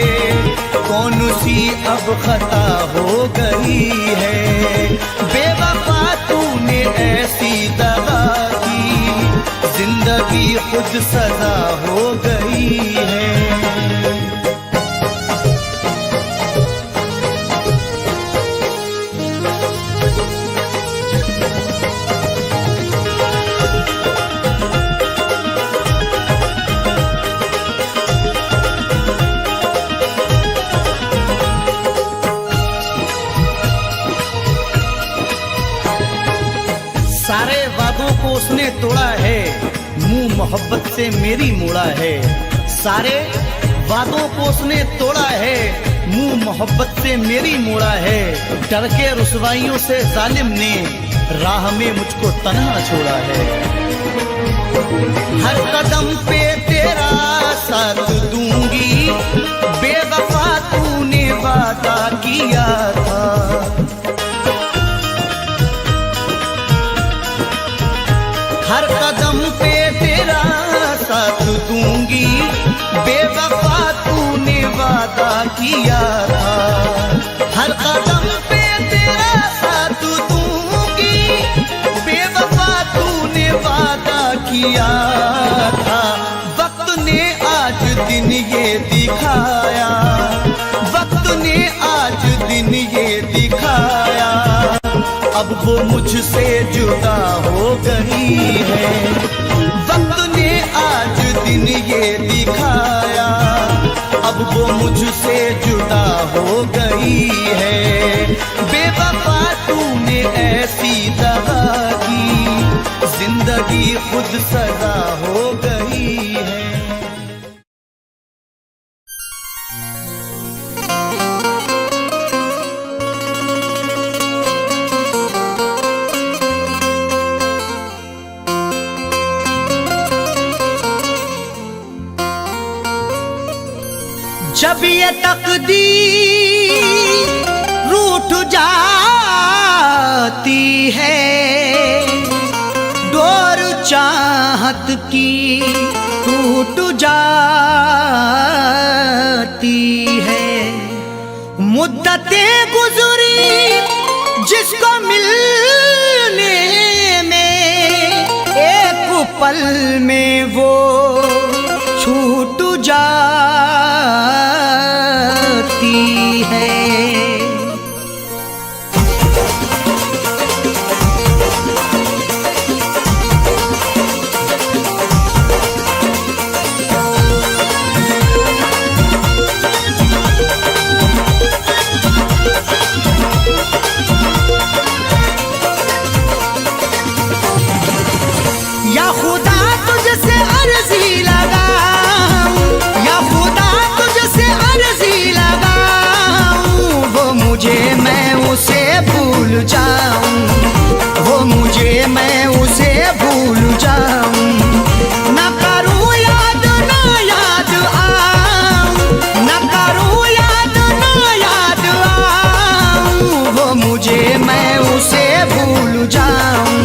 कौन सी अब खता हो गई है। बेवफा तूने ऐसी दगा की, जिंदगी खुद सजा हो गई है। सारे वादों को उसने तोड़ा है, मुंह मोहब्बत से मेरी मोड़ा है। सारे वादों को उसने तोड़ा है, मुंह मोहब्बत से मेरी मोड़ा है, डर के रुसवाइयों से जालिम ने राह में मुझको तन्हा छोड़ा है। हर कदम पे तेरा साथ दूंगी, बेवफा तूने वादा किया था। हर कदम पे तेरा साथ दूंगी, बेवफा तूने वादा किया था। हर कदम पे तेरा साथ दूंगी, बेवफा तूने वादा किया था। वक्त ने आज दिन ये दिखाया, वक्त ने आज दिन ये दिखाया, अब वो मुझसे जुदा हो गई है। वक्त ने आज दिन ये दिखाया, अब वो मुझसे जुदा हो गई है। बेवफा तूने ऐसी दगा की, जिंदगी खुद सजा हो गई है। जब ये तकदीर रूठ जाती है, डोर चाहत की टूट जाती है। मुद्दतें गुजरी जिसको मिलने में, एक पल में वो छूट जाती है। या खुदा तुझसे अर्जी लगाऊं, या खुदा तुझसे अर्जी लगाऊं, वो मुझे मैं उसे भूल जाऊं, वो मुझे मैं उसे भूल जाऊं। ना करूं याद ना याद आऊं, ना करूं याद ना याद आऊं, वो मुझे मैं उसे भूल जाऊं,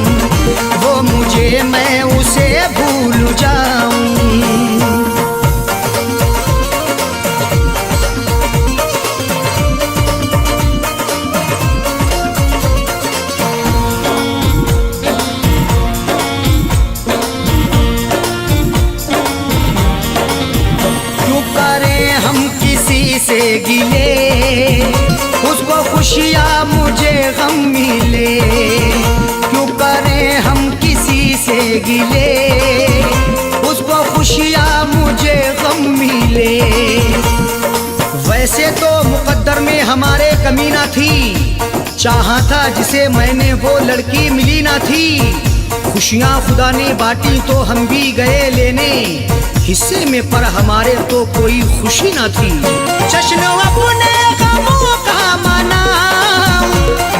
वो मुझे मैं उसे भूल जाऊं। क्यों करें हम किसी से गिले, उसको खुशियाँ मुझे गम मिले। क्यों करें हम किसी से गिले, उसको खुशियाँ मुझे गम मिले। वैसे तो मुकद्दर में हमारे कमी ना थी, चाहा था जिसे मैंने वो लड़की मिली ना थी। खुशियाँ खुदा ने बांटी तो हम भी गए लेने, हिस्से में पर हमारे तो कोई खुशी ना थी। जश्न अपने गमों का मनाऊं,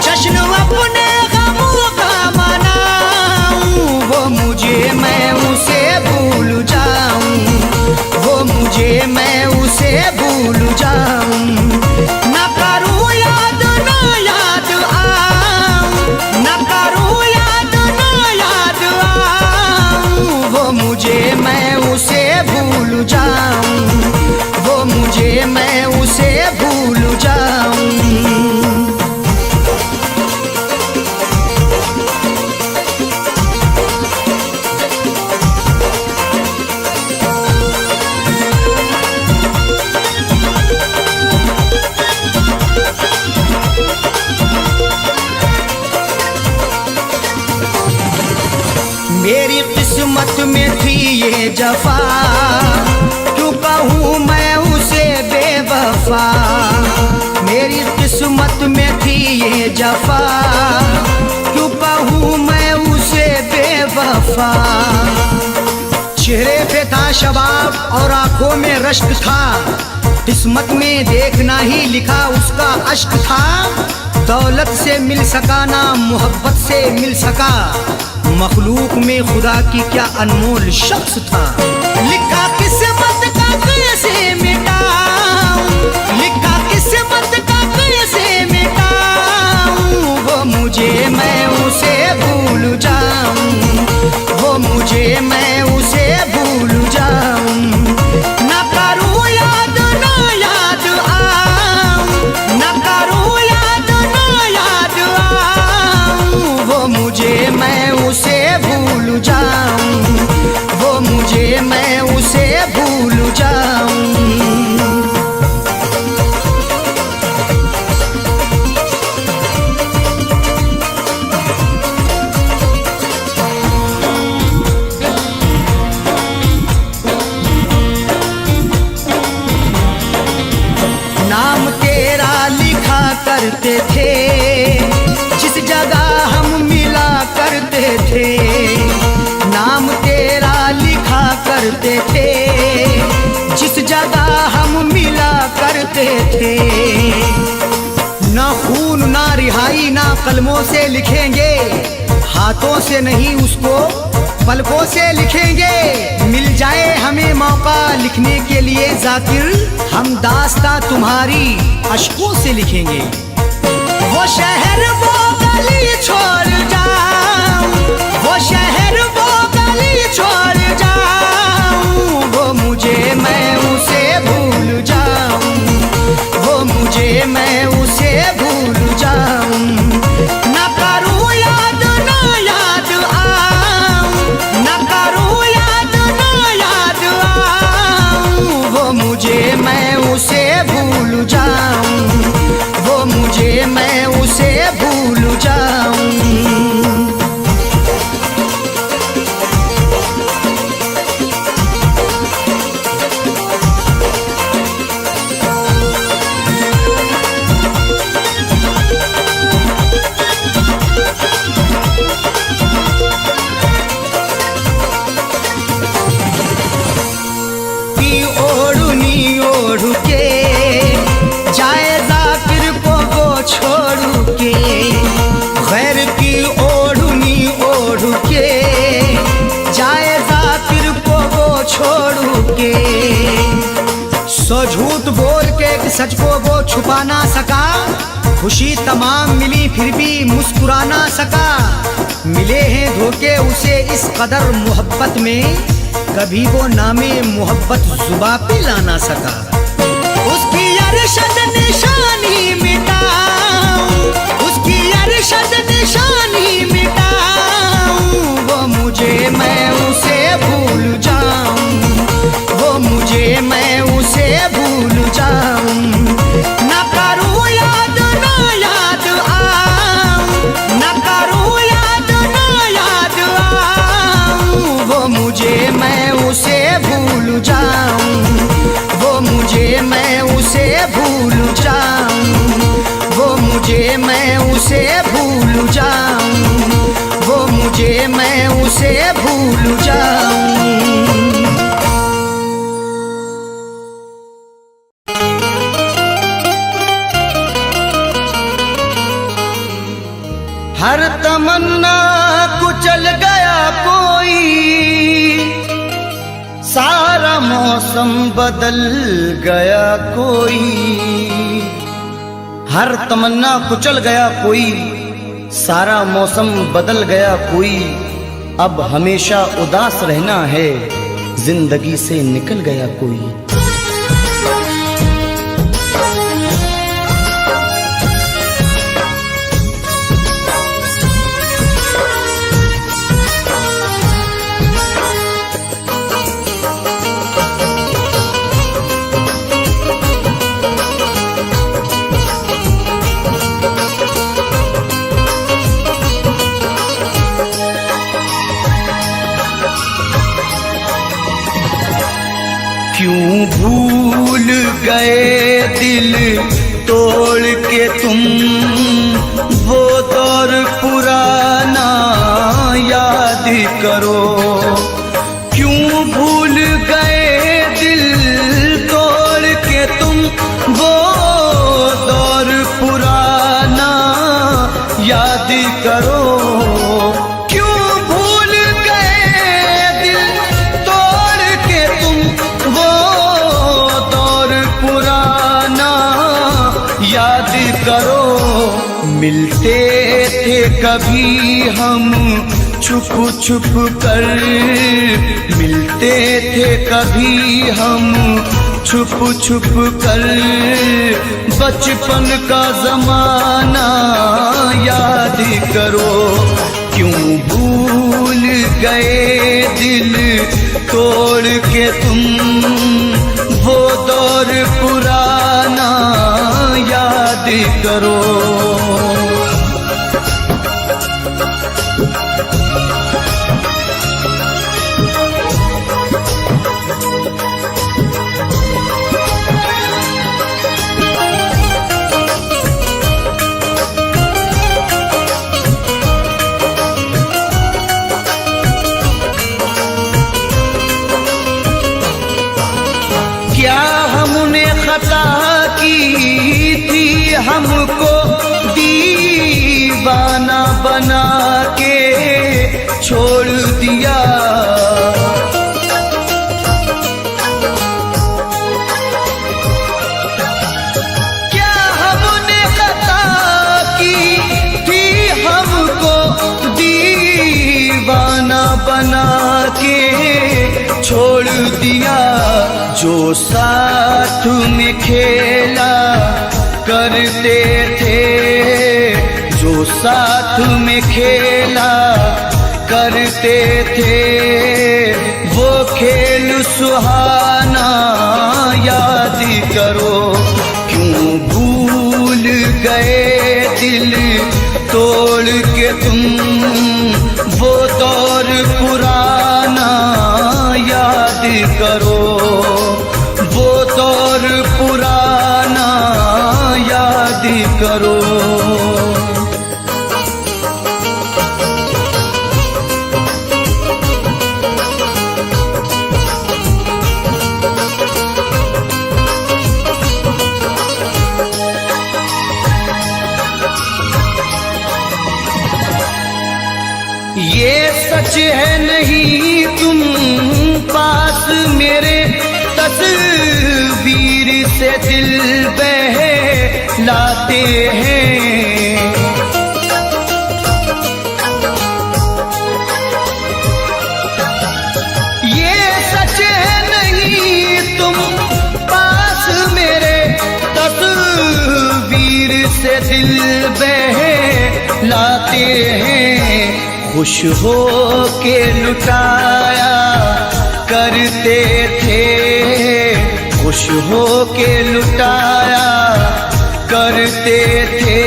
जश्न अपने गमों का मनाऊं, वो मुझे मैं उसे भूल जाऊं, वो मुझे मैं उसे भूल जाऊं। ना करूं याद ना याद आऊं, ना करूं याद ना याद आऊं, वो मुझे मैं उसे भूल जाऊं, वो मुझे मैं उसे भूल जाऊं। मेरी किस्मत में थी ये जफा, क्यों कहूँ मैं उसे बेवफा। मेरी किस्मत में थी ये जफा, क्यों कहूँ मैं उसे बेवफा। चेहरे पे था शबाब और आंखों में रश्क था, किस्मत में देखना ही लिखा उसका अश्क था। दौलत से मिल सका ना मोहब्बत से मिल सका, मखलूक में खुदा की क्या अनमोल शख्स था। लिखा किस्मत का कैसे मिटाऊं, लिखा किस्मत का कैसे मिटाऊं, वो मुझे मैं उसे भूल जाऊं, वो मुझे मैं उसे भूल जाऊं। ना करूं याद ना याद आऊं, ना करूं याद ना याद आऊं, वो मुझे मैं उसे भूल जाऊं, वो मुझे मैं उसे भूल जाऊं। नाम तेरा लिखा करते थे जिस जगह हम मिला करते थे, नाम तेरा लिखा करते थे जिस जगह हम मिला करते थे। ना खून ना रिहाई ना कलमों से लिखेंगे, हाथों से नहीं उसको पलकों से लिखेंगे। मिल जाए हमें मौका लिखने के लिए जाकिर, हम दास्तां तुम्हारी अश्कों से लिखेंगे। वो शहर वो गली छोड़ जाऊं, वो शहर वो गली छोड़ जाऊं, वो मुझे मैं उसे भूल जाऊं, वो मुझे मैं उसे भूल जाऊं। ना करूं याद ना याद आऊं, ना करूं याद ना याद आऊं, वो मुझे मैं उसे भूल जाऊं, वो मुझे मैं उसे भूल जाऊं। की ओढ़नी ओढ़ के जाए जाकिर को वो छोड़ के, गैर की ओढ़नी ओढ़ के जाए जाकिर को वो छोड़ के। सो झूठ बोल के एक सच को वो छुपा ना सका, खुशी तमाम मिली फिर भी मुस्कुरा ना सका। मिले हैं धोखे उसे इस कदर मोहब्बत में, कभी वो नामे मोहब्बत जुबा पे ला ना सका। उसकी अरशद निशानी मिटाऊं, उसकी अरशद निशानी मिटाऊं, वो मुझे मैं उसे भूल जाऊं, वो मुझे मैं उसे भूल जाऊं। ना करूं याद ना याद आऊं, ना करूं याद ना याद आऊं, वो मुझे मैं उसे भूल जाऊं, वो मुझे मैं उसे भूल जाऊं, वो मुझे मैं उसे भूल जाऊं, वो मुझे मैं उसे भूल जाऊं। हर तमन्ना कुचल गया कोई, सारा मौसम बदल गया कोई। हर तमन्ना कुचल गया कोई, सारा मौसम बदल गया कोई। अब हमेशा उदास रहना है, जिंदगी से निकल गया कोई। क्यों भूल गए दिल तोड़ के तुम, वो दौर पुराना याद करो। क्यों भूल गए दिल तोड़ के तुम, करो। क्यों भूल गए दिल तोड़ के तुम वो दौर पुराना याद करो। मिलते थे कभी हम छुप छुप कर, मिलते थे कभी हम छुप छुप कर। बचपन का जमाना याद करो। क्यों भूल गए दिल तोड़ के तुम वो दौर पुराना याद करो। क्या हमने खता की थी हमको दीवाना बना के छोड़ दिया। क्या हमने खता की थी हमको दीवाना बना के छोड़ दिया। जो साथ में खेला करते थे, जो साथ में खेला करते थे, वो खेल सुहाना याद करो। क्यों भूल गए दिल तोड़ के तुम वो दौर पुराना याद करो। वो दौर पुराना याद करो। ये सच है नहीं तुम पास मेरे, तस्वीर से दिल बहलाते हैं। ये सच है नहीं तुम पास मेरे, तस्वीर से दिल बहलाते हैं। खुश हो के लुटाया करते थे, खुश हो के लुटाया करते थे।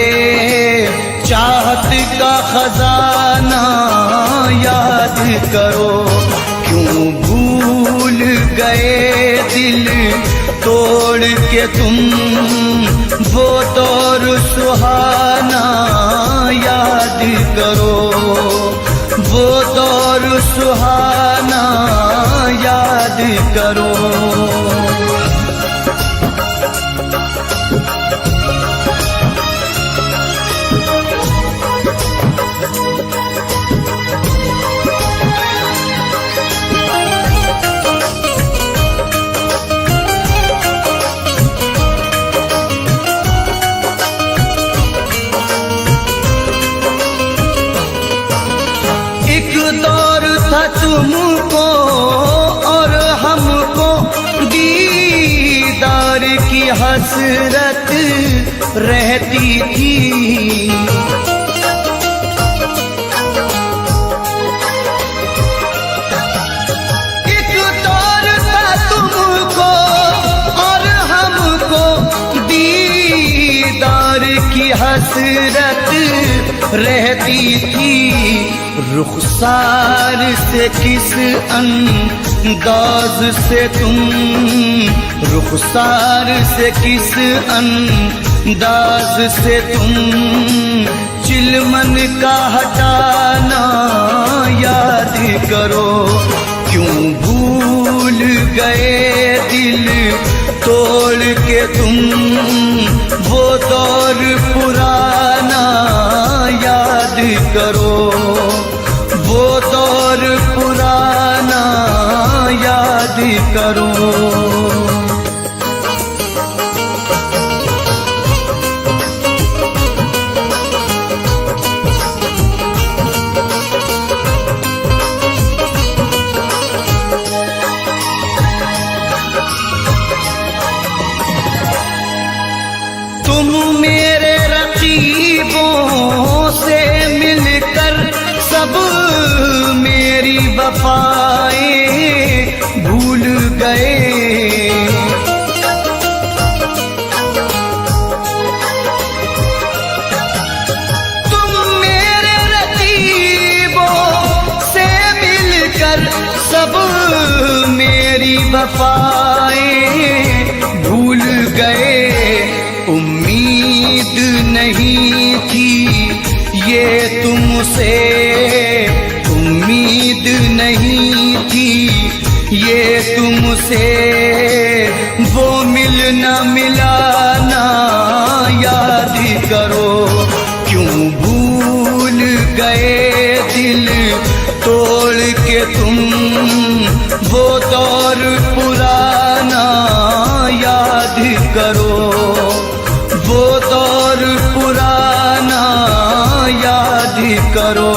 चाहत का खजाना याद करो। क्यों भूल गए दिल तोड़ के तुम वो दौर सुहाना याद करो। वो दौर सुहाना याद करो। तुमको और हमको दीदार की हसरत रहती थी। एक दौर था तुमको और हमको दीदार की हसरत रहती थी। रुखसार से किस अंदाज से तुम, रुखसार से किस अंदाज से तुम चिलमन का हटाना याद करो। क्यों भूल गए दिल तोड़ के तुम वो दौर पुराना याद करो। करो। तुम मेरे रकीबों से मिलकर सब मेरी वफाएं भूल गए। तुम मेरे रकीबों से मिलकर सब मेरी वफाएं भूल गए। उम्मीद नहीं थी ये तुमसे, उम्मीद नहीं थी ये तुमसे, वो मिलना मिलाना याद करो। क्यों भूल गए दिल तोड़ के तुम, वो दौर पुराना याद करो, वो दौर पुराना याद करो।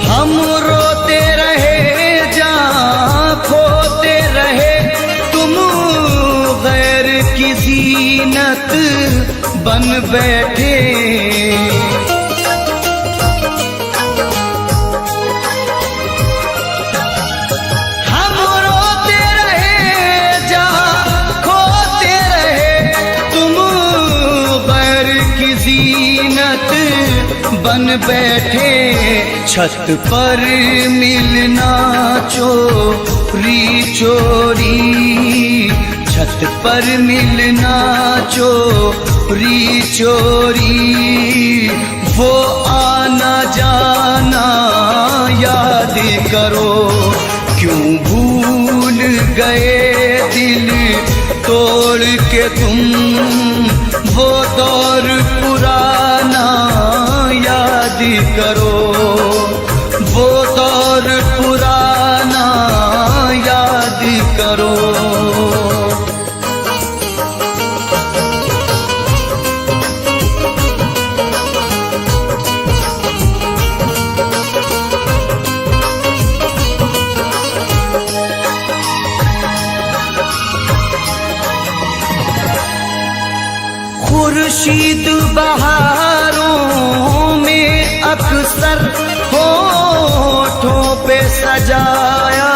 हम रोते रहे जहाँ खोते रहे, तुम गैर की ज़ीनत बन बैठे। हम रोते रहे जहाँ खोते रहे, तुम गैर की ज़ीनत बन बैठे। छत पर मिलना चोरी चोरी, छत पर मिलना चोरी चोरी, वो आना जाना याद करो। क्यों भूल गए दिल तोड़ के तुम, वो दौर पुराना याद करो, वो दौर पुराना याद करो। खुर्शीद बहारों में अक्सर होठों पे सजाया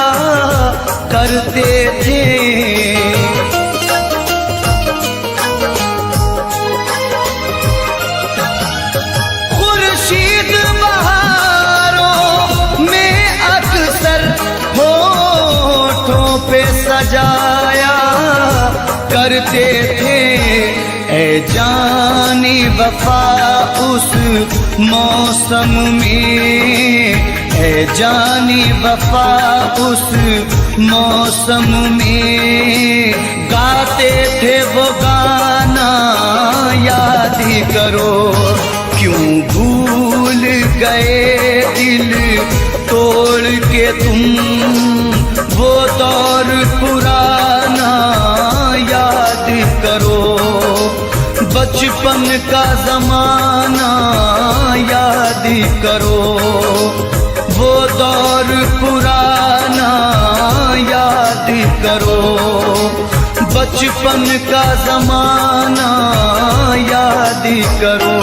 करते थे। खुर्शीद बहारों में अक्सर होठों पे सजाया करते थे। ऐ जानी वफा उस मौसम में, ऐ जानी वफा उस मौसम में, गाते थे वो गाना याद करो। क्यों भूल गए दिल तोड़ के तुम, वो दौर पुराना याद करो। बचपन का ज़माना याद करो, वो दौर पुराना याद करो। बचपन का ज़माना याद करो।